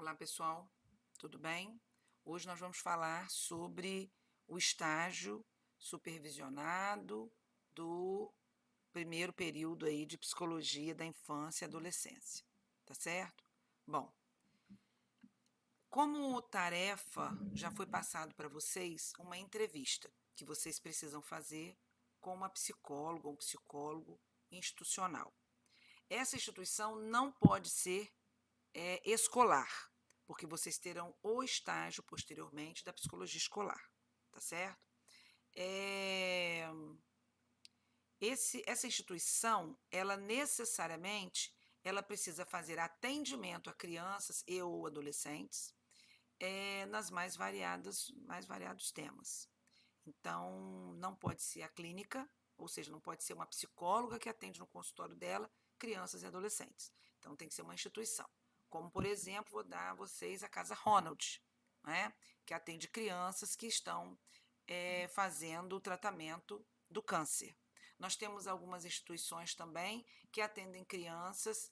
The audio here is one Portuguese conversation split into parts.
Olá, pessoal, tudo bem? Hoje nós vamos falar sobre o estágio supervisionado do primeiro período aí de psicologia da infância e adolescência, tá certo? Bom, como tarefa, já foi passado para vocês uma entrevista que vocês precisam fazer com uma psicóloga ou um psicólogo institucional. Essa instituição não pode ser escolar, porque vocês terão o estágio posteriormente da psicologia escolar, tá certo? Essa instituição, ela necessariamente, ela precisa fazer atendimento a crianças e ou adolescentes nas mais variados temas. Então, não pode ser a clínica, ou seja, não pode ser uma psicóloga que atende no consultório dela crianças e adolescentes. Então, tem que ser uma instituição. Como, por exemplo, vou dar a vocês a Casa Ronald, né, que atende crianças que estão fazendo o tratamento do câncer. Nós temos algumas instituições também que atendem crianças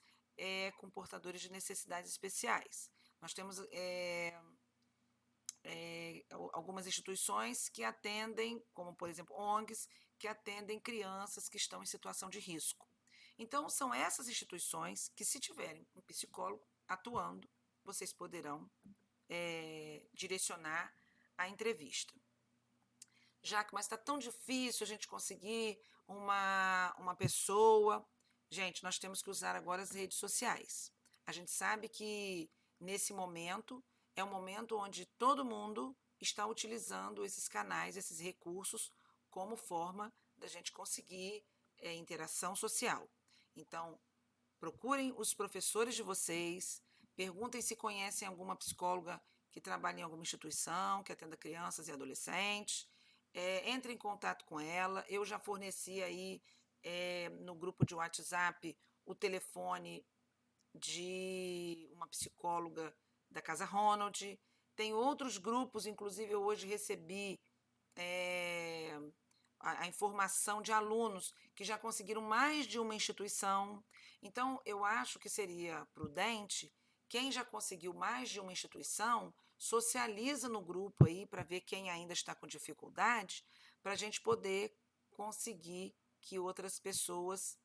com portadores de necessidades especiais. Nós temos algumas instituições que atendem, como por exemplo ONGs, que atendem crianças que estão em situação de risco. Então, são essas instituições que, se tiverem um psicólogo atuando, vocês poderão direcionar a entrevista. Mas está tão difícil a gente conseguir uma pessoa. Gente, nós temos que usar agora as redes sociais. A gente sabe que nesse momento é um momento onde todo mundo está utilizando esses canais, esses recursos, como forma da gente conseguir interação social. Então, procurem os professores de vocês, perguntem se conhecem alguma psicóloga que trabalha em alguma instituição, que atenda crianças e adolescentes, entre em contato com ela. Eu já forneci aí no grupo de WhatsApp o telefone de uma psicóloga da Casa Ronald. Tem outros grupos, inclusive eu hoje recebi a informação de alunos que já conseguiram mais de uma instituição. Então, eu acho que seria prudente, quem já conseguiu mais de uma instituição, socializa no grupo aí para ver quem ainda está com dificuldade, para a gente poder conseguir que outras pessoas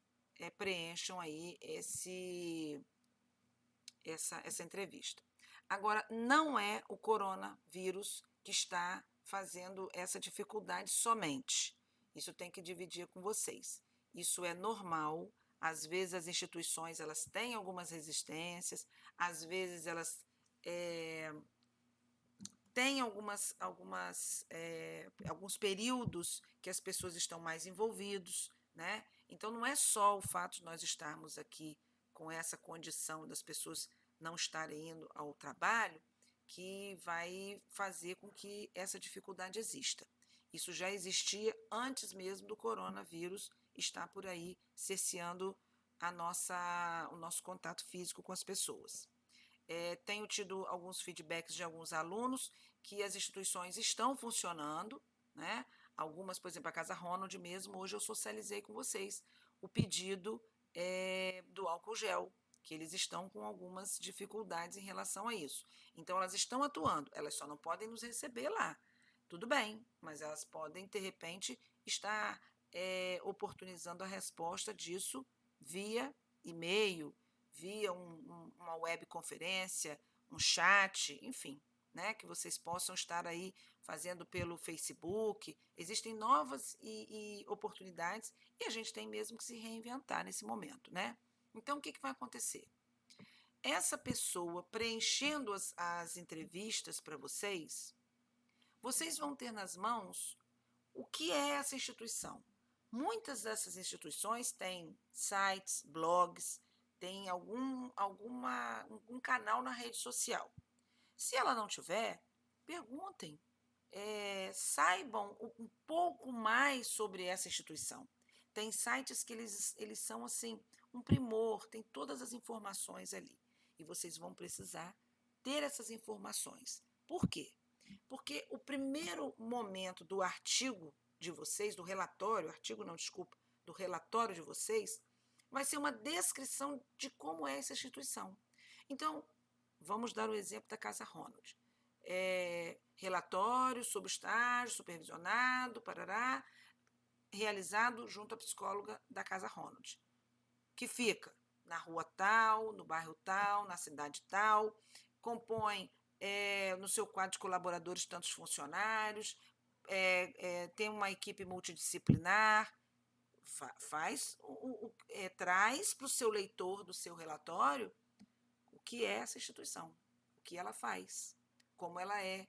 preencham aí essa entrevista. Agora, não é o coronavírus que está fazendo essa dificuldade somente. Isso tem que dividir com vocês. Isso é normal. Às vezes as instituições elas têm algumas resistências, às vezes elas têm alguns períodos que as pessoas estão mais envolvidos, né? Então não é só o fato de nós estarmos aqui com essa condição das pessoas não estarem indo ao trabalho que vai fazer com que essa dificuldade exista. Isso já existia antes mesmo do coronavírus estar por aí cerceando o nosso contato físico com as pessoas. Tenho tido alguns feedbacks de alguns alunos que as instituições estão funcionando, né? Algumas, por exemplo, a Casa Ronald mesmo, hoje eu socializei com vocês o pedido do álcool gel, que eles estão com algumas dificuldades em relação a isso. Então, elas estão atuando, elas só não podem nos receber lá. Tudo bem, mas elas podem, de repente, estar oportunizando a resposta disso via e-mail, via uma webconferência, um chat, enfim, né, que vocês possam estar aí fazendo pelo Facebook. Existem novas oportunidades e a gente tem mesmo que se reinventar nesse momento, né? Então, o que vai acontecer? Essa pessoa preenchendo as entrevistas para vocês, vocês vão ter nas mãos o que é essa instituição. Muitas dessas instituições têm sites, blogs, tem algum canal na rede social. Se ela não tiver, perguntem, saibam um pouco mais sobre essa instituição. Tem sites que eles são assim, um primor, tem todas as informações ali. E vocês vão precisar ter essas informações. Por quê? Porque o primeiro momento do artigo de vocês, do relatório, artigo não, desculpa, do relatório de vocês, vai ser uma descrição de como é essa instituição. Então, vamos dar o exemplo da Casa Ronald. Relatório sobre estágio supervisionado, parará, realizado junto à psicóloga da Casa Ronald, que fica na rua tal, no bairro tal, na cidade tal, compõe no seu quadro de colaboradores tantos funcionários, tem uma equipe multidisciplinar, traz para o seu leitor do seu relatório o que é essa instituição, o que ela faz, como ela é,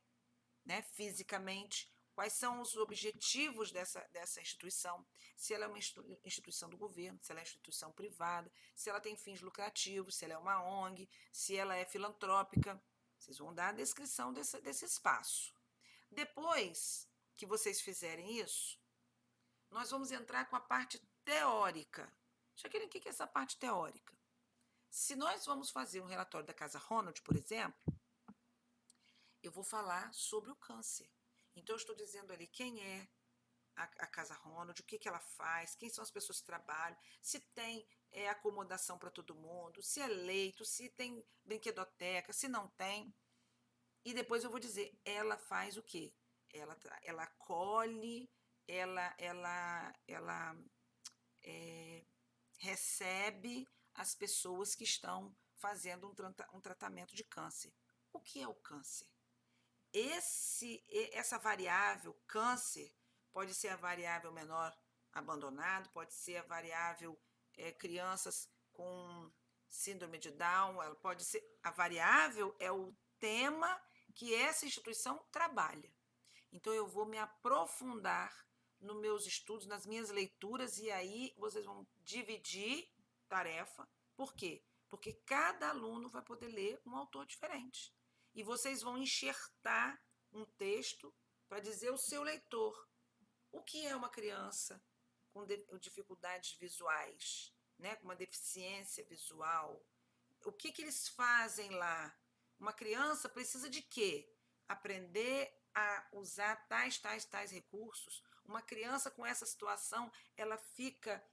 né, fisicamente, quais são os objetivos dessa instituição, se ela é uma instituição do governo, se ela é uma instituição privada, se ela tem fins lucrativos, se ela é uma ONG, se ela é filantrópica. Vocês vão dar a descrição desse espaço. Depois que vocês fizerem isso, nós vamos entrar com a parte teórica. Jaqueline, o que é essa parte teórica? Se nós vamos fazer um relatório da Casa Ronald, por exemplo, eu vou falar sobre o câncer. Então, eu estou dizendo ali quem é a Casa Ronald, o que ela faz, quem são as pessoas que trabalham, se tem acomodação para todo mundo, se é leito, se tem brinquedoteca, se não tem. E depois eu vou dizer, ela faz o quê? Ela acolhe, ela recebe as pessoas que estão fazendo um tratamento de câncer. O que é o câncer? Essa variável câncer pode ser a variável menor abandonado, pode ser a variável crianças com síndrome de Down, ela pode ser. A variável é o tema que essa instituição trabalha. Então, eu vou me aprofundar nos meus estudos, nas minhas leituras, e aí vocês vão dividir tarefa. Por quê? Porque cada aluno vai poder ler um autor diferente. E vocês vão enxertar um texto para dizer ao seu leitor o que é uma criança com dificuldades visuais, né? Com uma deficiência visual. O que eles fazem lá? Uma criança precisa de quê? Aprender a usar tais recursos. Uma criança com essa situação, ela fica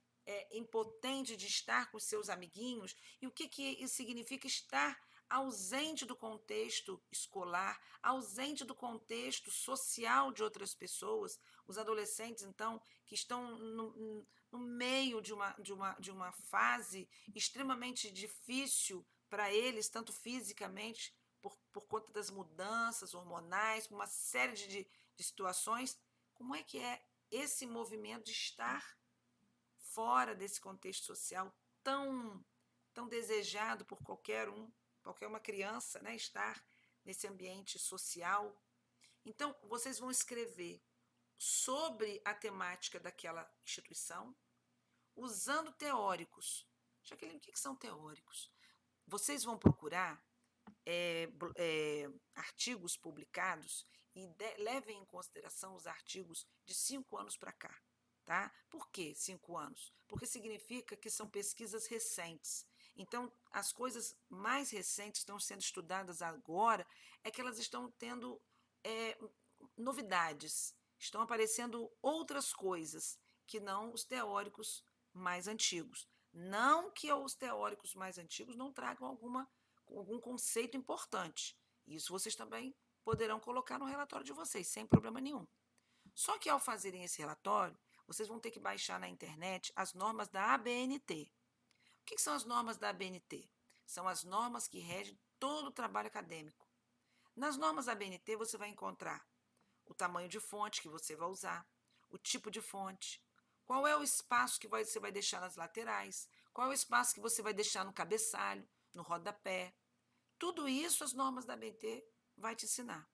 impotente de estar com os seus amiguinhos. E o que isso significa? Estar ausente do contexto escolar, ausente do contexto social de outras pessoas. Os adolescentes, então, que estão no meio de uma fase extremamente difícil para eles, tanto fisicamente, por conta das mudanças hormonais, por uma série de situações. Como é que é esse movimento de estar fora desse contexto social tão desejado por qualquer uma criança, né, estar nesse ambiente social? Então, vocês vão escrever sobre a temática daquela instituição, usando teóricos. Jaqueline, o que são teóricos? Vocês vão procurar artigos publicados e levem em consideração os artigos de 5 anos para cá. Tá? Por que 5 anos? Porque significa que são pesquisas recentes. Então, as coisas mais recentes estão sendo estudadas agora, é que elas estão tendo novidades, estão aparecendo outras coisas que não os teóricos mais antigos. Não que os teóricos mais antigos não tragam algum conceito importante. Isso vocês também poderão colocar no relatório de vocês, sem problema nenhum. Só que ao fazerem esse relatório, vocês vão ter que baixar na internet as normas da ABNT. O que são as normas da ABNT? São as normas que regem todo o trabalho acadêmico. Nas normas da ABNT você vai encontrar o tamanho de fonte que você vai usar, o tipo de fonte, qual é o espaço que você vai deixar nas laterais, qual é o espaço que você vai deixar no cabeçalho, no rodapé. Tudo isso as normas da ABNT vai te ensinar.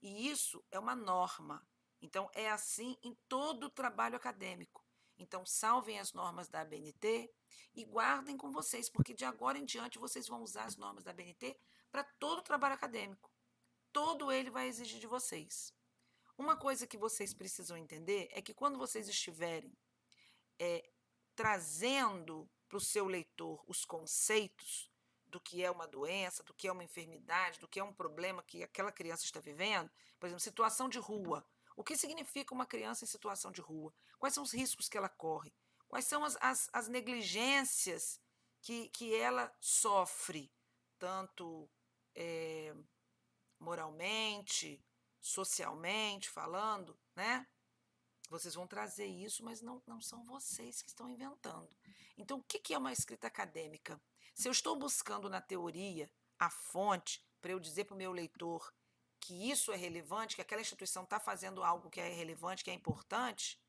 E isso é uma norma. Então, é assim em todo o trabalho acadêmico. Então, salvem as normas da ABNT e guardem com vocês, porque de agora em diante vocês vão usar as normas da ABNT para todo o trabalho acadêmico. Todo ele vai exigir de vocês. Uma coisa que vocês precisam entender é que quando vocês estiverem trazendo para o seu leitor os conceitos do que é uma doença, do que é uma enfermidade, do que é um problema que aquela criança está vivendo, por exemplo, situação de rua. O que significa uma criança em situação de rua? Quais são os riscos que ela corre? Quais são as negligências que ela sofre, tanto moralmente, socialmente falando, né? Vocês vão trazer isso, mas não são vocês que estão inventando. Então, o que é uma escrita acadêmica? Se eu estou buscando na teoria a fonte para eu dizer para o meu leitor que isso é relevante, que aquela instituição está fazendo algo que é relevante, que é importante,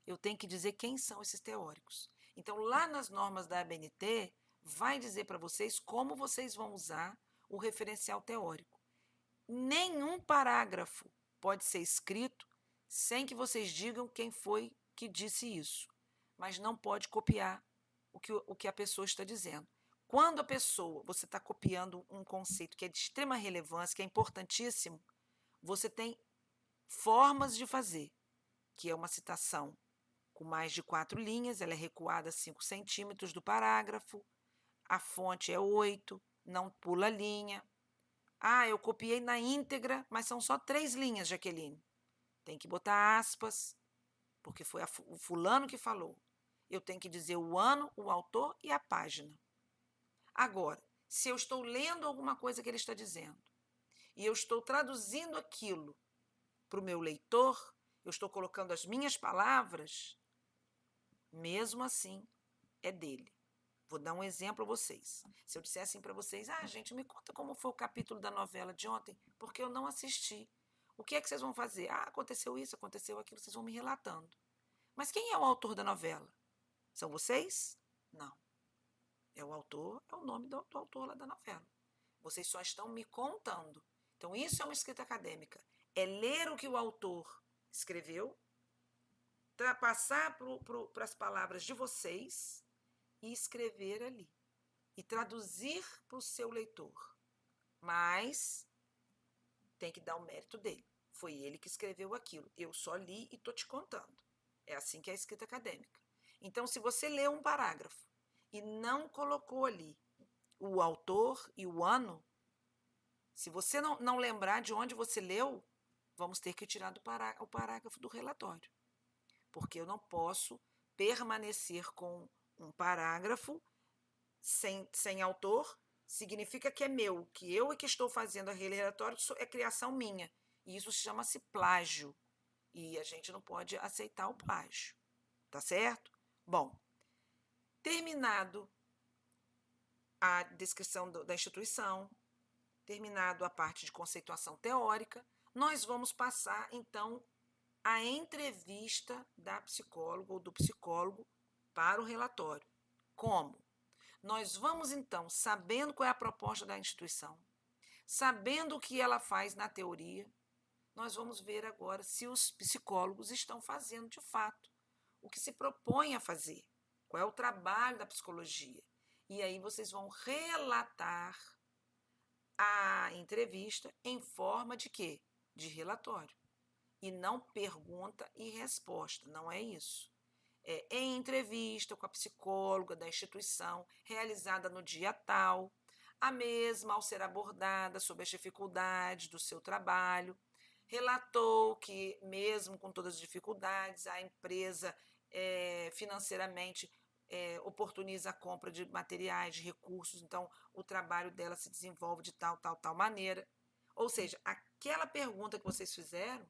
eu tenho que dizer quem são esses teóricos. Então, lá nas normas da ABNT, vai dizer para vocês como vocês vão usar o referencial teórico. Nenhum parágrafo pode ser escrito sem que vocês digam quem foi que disse isso. Mas não pode copiar o que a pessoa está dizendo. Quando a pessoa, você está copiando um conceito que é de extrema relevância, que é importantíssimo, você tem formas de fazer, que é uma citação com mais de 4 linhas, ela é recuada 5 centímetros do parágrafo, a fonte é 8, não pula linha. Ah, eu copiei na íntegra, mas são só 3 linhas, Jaqueline. Tem que botar aspas, porque foi o fulano que falou. Eu tenho que dizer o ano, o autor e a página. Agora, se eu estou lendo alguma coisa que ele está dizendo e eu estou traduzindo aquilo para o meu leitor, eu estou colocando as minhas palavras, mesmo assim, é dele. Vou dar um exemplo a vocês. Se eu disser assim para vocês, gente, me conta como foi o capítulo da novela de ontem, porque eu não assisti. O que é que vocês vão fazer? Aconteceu isso, aconteceu aquilo, vocês vão me relatando. Mas quem é o autor da novela? São vocês? Não. É o autor, é o nome do autor lá da novela. Vocês só estão me contando. Então, isso é uma escrita acadêmica. É ler o que o autor escreveu, passar para as palavras de vocês e escrever ali. E traduzir para o seu leitor. Mas tem que dar o mérito dele. Foi ele que escreveu aquilo. Eu só li e estou te contando. É assim que é a escrita acadêmica. Então, se você lê um parágrafo e não colocou ali o autor e o ano, se você não lembrar de onde você leu, vamos ter que tirar o parágrafo do relatório. Porque eu não posso permanecer com um parágrafo sem autor, significa que é meu, que eu é que estou fazendo aquele relatório, é criação minha. E isso chama-se plágio. E a gente não pode aceitar o plágio. Tá certo? Bom, terminado a descrição da instituição, terminado a parte de conceituação teórica, nós vamos passar, então, a entrevista da psicóloga ou do psicólogo para o relatório. Como? Nós vamos, então, sabendo qual é a proposta da instituição, sabendo o que ela faz na teoria, nós vamos ver agora se os psicólogos estão fazendo, de fato, o que se propõe a fazer. Qual é o trabalho da psicologia? E aí vocês vão relatar a entrevista em forma de quê? De relatório. E não pergunta e resposta, não é isso. É em entrevista com a psicóloga da instituição, realizada no dia tal, a mesma, ao ser abordada sobre as dificuldades do seu trabalho, relatou que, mesmo com todas as dificuldades, a empresa financeiramente oportuniza a compra de materiais, de recursos, então o trabalho dela se desenvolve de tal maneira. Ou seja, aquela pergunta que vocês fizeram,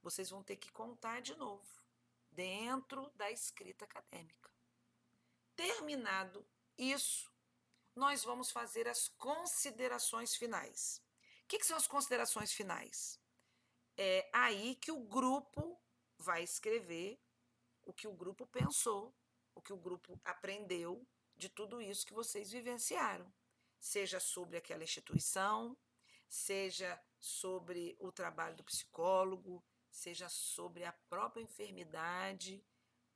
vocês vão ter que contar de novo, dentro da escrita acadêmica. Terminado isso, nós vamos fazer as considerações finais. O que são as considerações finais? É aí que o grupo vai escrever o que o grupo pensou, o que o grupo aprendeu de tudo isso que vocês vivenciaram. Seja sobre aquela instituição, seja sobre o trabalho do psicólogo, seja sobre a própria enfermidade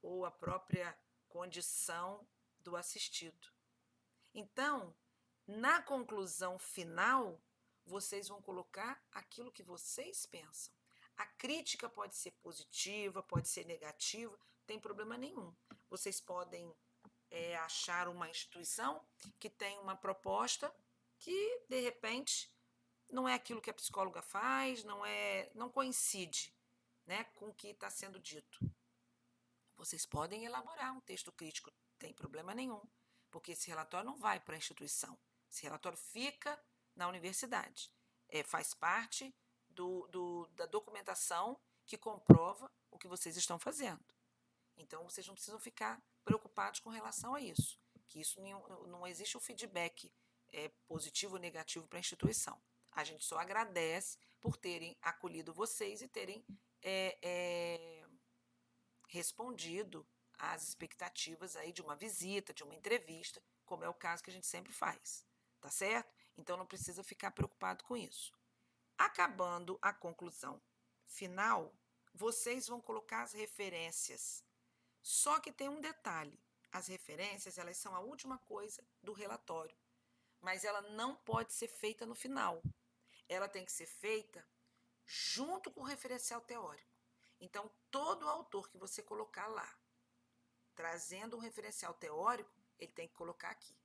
ou a própria condição do assistido. Então, na conclusão final, vocês vão colocar aquilo que vocês pensam. A crítica pode ser positiva, pode ser negativa, não tem problema nenhum. Vocês podem achar uma instituição que tem uma proposta que, de repente, não é aquilo que a psicóloga faz, não coincide, né, com o que está sendo dito. Vocês podem elaborar um texto crítico, não tem problema nenhum, porque esse relatório não vai para a instituição. Esse relatório fica na universidade. Faz parte da documentação que comprova o que vocês estão fazendo. Então, vocês não precisam ficar preocupados com relação a isso, que isso não existe um feedback positivo ou negativo para a instituição. A gente só agradece por terem acolhido vocês e terem respondido às expectativas aí de uma visita, de uma entrevista, como é o caso que a gente sempre faz, tá certo? Então, não precisa ficar preocupado com isso. Acabando a conclusão final, vocês vão colocar as referências. Só que tem um detalhe, as referências, elas são a última coisa do relatório, mas ela não pode ser feita no final. Ela tem que ser feita junto com o referencial teórico. Então, todo autor que você colocar lá, trazendo um referencial teórico, ele tem que colocar aqui.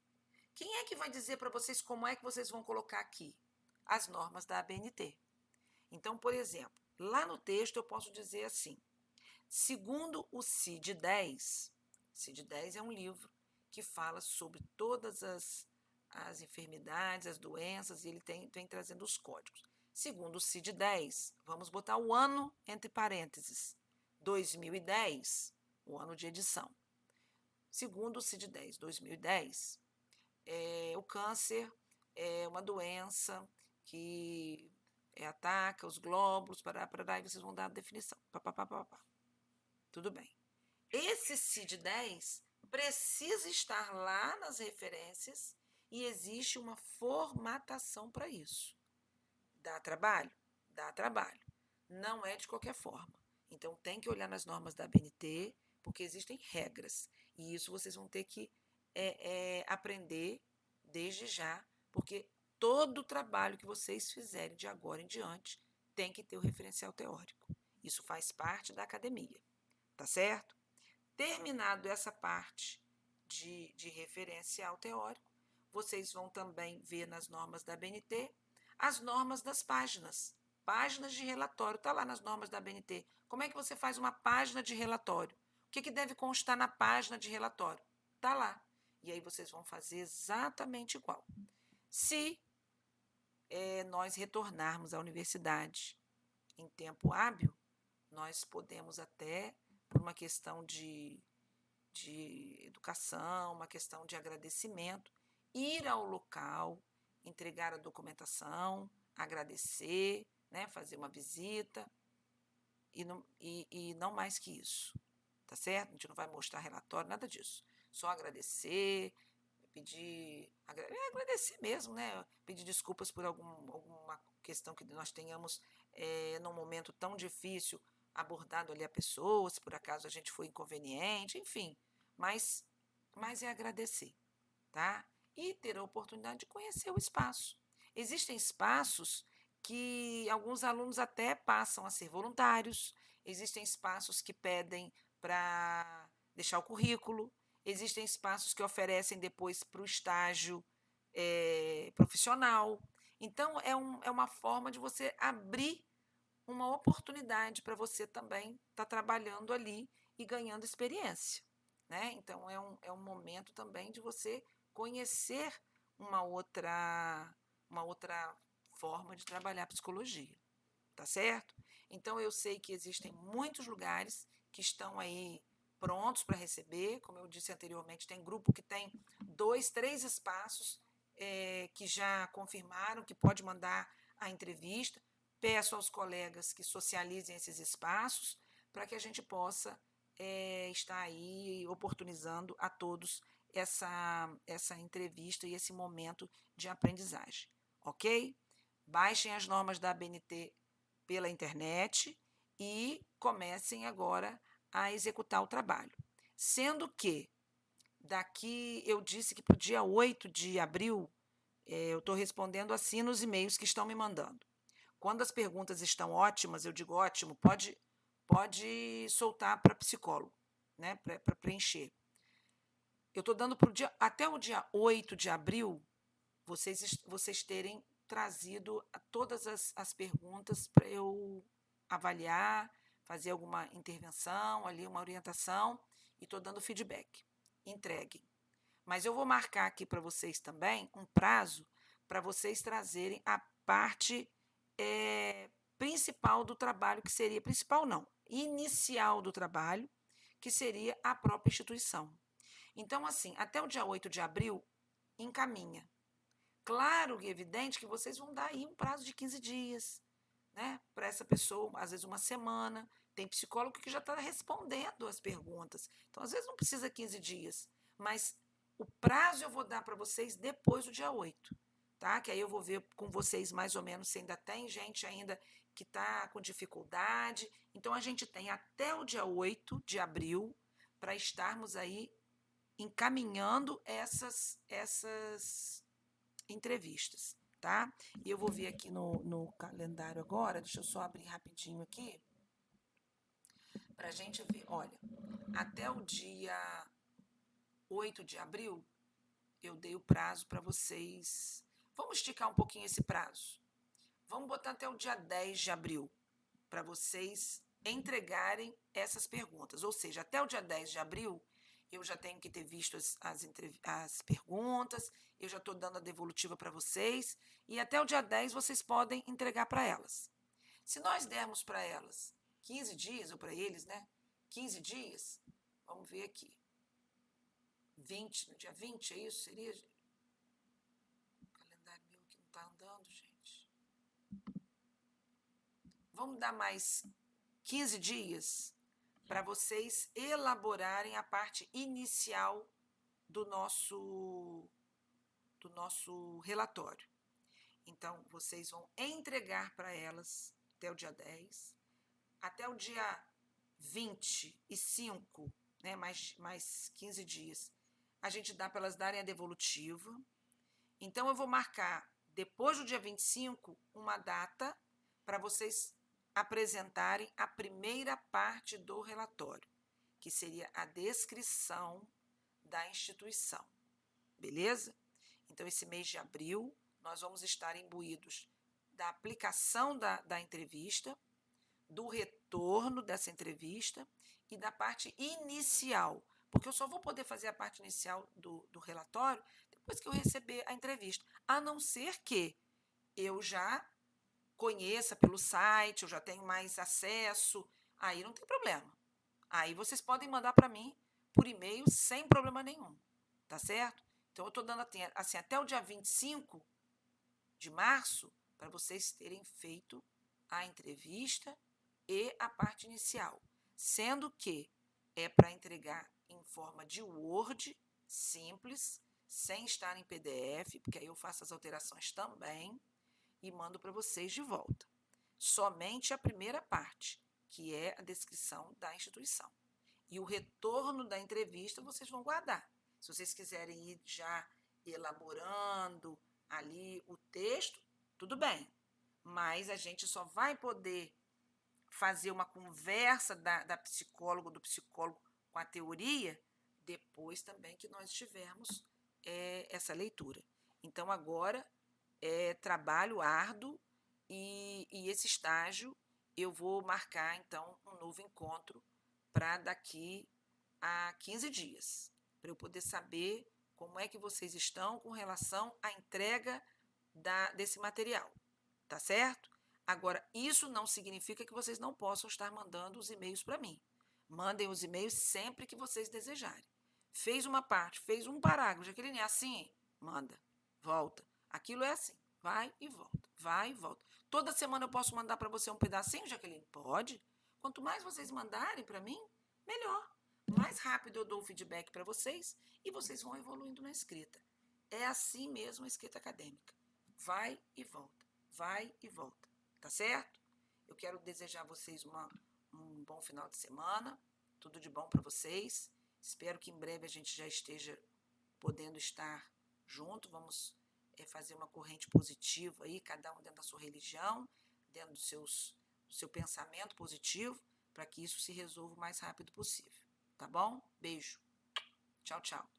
Quem é que vai dizer para vocês como é que vocês vão colocar aqui? As normas da ABNT. Então, por exemplo, lá no texto eu posso dizer assim, segundo o CID-10, CID-10 é um livro que fala sobre todas as enfermidades, as doenças, e ele vem trazendo os códigos. Segundo o CID-10, vamos botar o ano entre parênteses, 2010, o ano de edição. Segundo o CID-10, 2010, o câncer é uma doença que ataca os glóbulos, e vocês vão dar a definição. Tudo bem. Esse CID-10 precisa estar lá nas referências e existe uma formatação para isso. Dá trabalho? Dá trabalho. Não é de qualquer forma. Então, tem que olhar nas normas da ABNT, porque existem regras. E isso vocês vão ter que aprender desde já, porque todo o trabalho que vocês fizerem de agora em diante tem que ter o referencial teórico. Isso faz parte da academia, tá certo? Terminado essa parte de referencial teórico, vocês vão também ver nas normas da ABNT as normas das páginas. Páginas de relatório, está lá nas normas da ABNT. Como é que você faz uma página de relatório? O que deve constar na página de relatório? Está lá. E aí vocês vão fazer exatamente igual. Se nós retornarmos à universidade em tempo hábil, nós podemos até, por uma questão de educação, uma questão de agradecimento, ir ao local, entregar a documentação, agradecer, né, fazer uma visita, e não mais que isso, tá certo? A gente não vai mostrar relatório, nada disso. Só agradecer, agradecer mesmo, né? Pedir desculpas por alguma questão que nós tenhamos num momento tão difícil abordado ali a pessoa, se por acaso a gente foi inconveniente, enfim. Mas é agradecer, tá? E ter a oportunidade de conhecer o espaço. Existem espaços que alguns alunos até passam a ser voluntários, existem espaços que pedem para deixar o currículo, existem espaços que oferecem depois para o estágio profissional. Então, é uma forma de você abrir uma oportunidade para você também estar trabalhando ali e ganhando experiência, né? Então, é um momento também de você conhecer uma outra forma de trabalhar a psicologia, tá certo? Então, eu sei que existem muitos lugares que estão aí prontos para receber, como eu disse anteriormente, tem grupo que tem 2, 3 espaços que já confirmaram que pode mandar a entrevista. Peço aos colegas que socializem esses espaços para que a gente possa estar aí oportunizando a todos essa entrevista e esse momento de aprendizagem, ok? Baixem as normas da ABNT pela internet e comecem agora a executar o trabalho. Sendo que daqui, eu disse que para o dia 8 de abril, eu estou respondendo assim nos e-mails que estão me mandando. Quando as perguntas estão ótimas, eu digo ótimo, pode soltar para psicólogo, né, para preencher. Eu estou dando até o dia 8 de abril, vocês terem trazido todas as perguntas para eu avaliar, fazer alguma intervenção, ali uma orientação, e estou dando feedback. Entreguem. Mas eu vou marcar aqui para vocês também um prazo para vocês trazerem a parte principal do trabalho, que seria, principal não, inicial do trabalho, que seria a própria instituição. Então, assim, até o dia 8 de abril, encaminha. Claro e evidente que vocês vão dar aí um prazo de 15 dias, né, para essa pessoa, às vezes uma semana. Tem psicólogo que já está respondendo as perguntas. Então, às vezes não precisa 15 dias, mas o prazo eu vou dar para vocês depois do dia 8, tá? Que aí eu vou ver com vocês mais ou menos se ainda tem gente ainda que está com dificuldade. Então, a gente tem até o dia 8 de abril para estarmos aí encaminhando essas entrevistas, tá? E eu vou ver aqui no calendário agora, deixa eu só abrir rapidinho aqui, para a gente ver. Olha, até o dia 8 de abril, eu dei o prazo para vocês. Vamos esticar um pouquinho esse prazo. Vamos botar até o dia 10 de abril, para vocês entregarem essas perguntas. Ou seja, até o dia 10 de abril, eu já tenho que ter visto as perguntas, eu já estou dando a devolutiva para vocês, e até o dia 10 vocês podem entregar para elas. Se nós dermos para elas 15 dias, ou para eles, né? 15 dias, vamos ver aqui. 20, no dia 20, é isso? Seria? O calendário meu aqui não está andando, gente. Vamos dar mais 15 dias para vocês elaborarem a parte inicial do nosso relatório. Então, vocês vão entregar para elas até o dia 10, até o dia 25, né, mais 15 dias, a gente dá para elas darem a devolutiva. Então, eu vou marcar, depois do dia 25, uma data para vocês apresentarem a primeira parte do relatório, que seria a descrição da instituição. Beleza? Então, esse mês de abril, nós vamos estar imbuídos da aplicação da entrevista, do retorno dessa entrevista e da parte inicial, porque eu só vou poder fazer a parte inicial do relatório depois que eu receber a entrevista, a não ser que eu já conheça pelo site, eu já tenho mais acesso, aí não tem problema. Aí vocês podem mandar para mim por e-mail sem problema nenhum, tá certo? Então, eu estou dando assim, até o dia 25 de março para vocês terem feito a entrevista e a parte inicial, sendo que é para entregar em forma de Word, simples, sem estar em PDF, porque aí eu faço as alterações também e mando para vocês de volta. Somente a primeira parte, que é a descrição da instituição. E o retorno da entrevista vocês vão guardar. Se vocês quiserem ir já elaborando ali o texto, tudo bem. Mas a gente só vai poder fazer uma conversa da psicóloga, do psicólogo com a teoria, depois também que nós tivermos essa leitura. Então, agora é trabalho árduo e esse estágio eu vou marcar, então, um novo encontro para daqui a 15 dias, para eu poder saber como é que vocês estão com relação à entrega desse material, tá certo? Agora, isso não significa que vocês não possam estar mandando os e-mails para mim. Mandem os e-mails sempre que vocês desejarem. Fez uma parte, fez um parágrafo, Jaqueline, é assim? Manda, volta. Aquilo é assim, vai e volta, vai e volta. Toda semana eu posso mandar para você um pedacinho, Jaqueline? Pode. Quanto mais vocês mandarem para mim, melhor. Mais rápido eu dou o feedback para vocês e vocês vão evoluindo na escrita. É assim mesmo a escrita acadêmica. Vai e volta, vai e volta. Tá certo? Eu quero desejar a vocês um bom final de semana, tudo de bom para vocês. Espero que em breve a gente já esteja podendo estar junto. Vamos fazer uma corrente positiva aí, cada um dentro da sua religião, dentro do seu pensamento positivo, para que isso se resolva o mais rápido possível. Tá bom? Beijo. Tchau, tchau.